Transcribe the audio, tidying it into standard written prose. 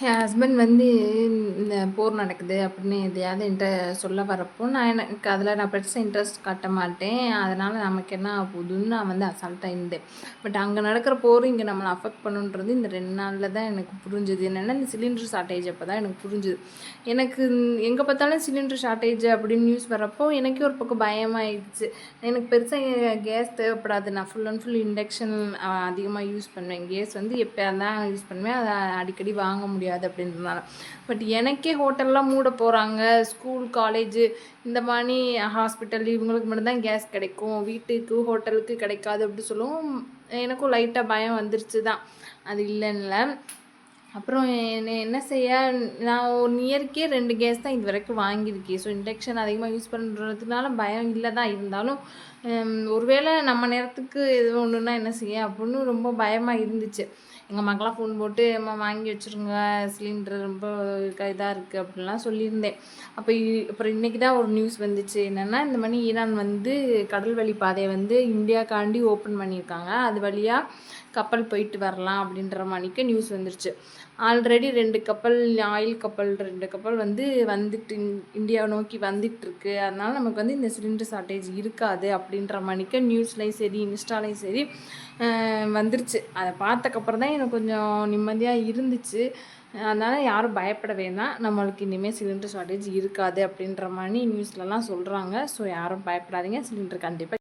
என் husband வந்து இந்த போர் நடக்குது அப்படின்னு எதையாவது என்கிட்ட சொல்ல வரப்போ எனக்கு அதில் பெருசாக இன்ட்ரெஸ்ட் காட்ட மாட்டேன். அதனால் நமக்கு என்ன ஆகுதுன்னு நான் வந்து அசால்ட்டாக இருந்தேன். பட் அங்கே நடக்கிற போர் இங்கே நம்மளை அஃபெக்ட் பண்ணுன்றது இந்த 2 நாளில் தான் எனக்கு புரிஞ்சுது. என்னென்னா இந்த சிலிண்டர் ஷார்ட்டேஜ் அப்போ தான் எனக்கு புரிஞ்சுது. எனக்கு எங்கே பார்த்தாலும் சிலிண்டர் ஷார்ட்டேஜ் அப்படின்னு நியூஸ் வரப்போ எனக்கே ஒரு பக்கம் பயமாயிடுச்சு. எனக்கு பெருசாக கேஸ் தேவைப்படாது. நான் ஃபுல் அண்ட் ஃபுல் இண்டக்ஷன் அதிகமாக யூஸ் பண்ணுவேன். கேஸ் வந்து எப்போயா தான் யூஸ் பண்ணுவேன். அதை அடிக்கடி வாங்க முடியாது அப்படின்றதுனால. பட் எனக்கே ஹோட்டல்லாம் மூட போகிறாங்க. ஸ்கூல் காலேஜு இந்த மாதிரி ஹாஸ்பிட்டல் இவங்களுக்கு மட்டும்தான் கேஸ் கிடைக்கும், வீட்டுக்கு ஹோட்டலுக்கு கிடைக்காது அப்படி சொல்லவும் எனக்கும் லைட்டாக பயம் வந்துருச்சு தான். அது இல்லைன்னுல. அப்புறம் என்ன செய்ய, நான் 1 இயருக்கே 2 கேஸ் தான் இது வரைக்கும் வாங்கியிருக்கேன். ஸோ இண்டக்ஷன் அதிகமாக யூஸ் பண்ணுறதுனால பயம் இல்லை தான். இருந்தாலும் ஒருவேளை நம்ம நேரத்துக்கு எது ஒன்றுனா என்ன செய்ய அப்படின்னு ரொம்ப பயமாக இருந்துச்சு. எங்கள் அம்மாக்கெல்லாம் ஃபோன் போட்டு அம்மா வாங்கி வச்சுருங்க, சிலிண்டர் ரொம்ப இதாக இருக்குது அப்படின்லாம் சொல்லியிருந்தேன். அப்புறம் இன்றைக்கி தான் ஒரு நியூஸ் வந்துச்சு. என்னென்னா இந்த மாதிரி ஈரான் வந்து கடல் வழி பாதையை வந்து இந்தியாக்காண்டி ஓப்பன் பண்ணியிருக்காங்க. அது வழியாக கப்பல் போயிட்டு வரலாம் அப்படின்ற மாதிரிக்கு நியூஸ் வந்துருச்சு. ஆல்ரெடி 2 கப்பல், ஆயில் கப்பல் 2 கப்பல் வந்துட்டு இந்தியாவை நோக்கி வந்துட்டுருக்கு. அதனால் நமக்கு வந்து இந்த சிலிண்டர் ஷார்ட்டேஜ் இருக்காது அப்படின்ற மாதிரிக்கு நியூஸ்லேயும் சரி இன்ஸ்டாலையும் சரி வந்துருச்சு. அதை பார்த்தக்கப்புறம் தான் எனக்கு கொஞ்சம் நிம்மதியாக இருந்துச்சு. அதனால் யாரும் பயப்பட வேணாம். நம்மளுக்கு இனிமேல் சிலிண்டர் ஷார்ட்டேஜ் இருக்காது அப்படின்ற மாதிரி நியூஸ்லலாம் சொல்கிறாங்க. ஸோ யாரும் பயப்படாதீங்க. சிலிண்டர் கண்டிப்பாக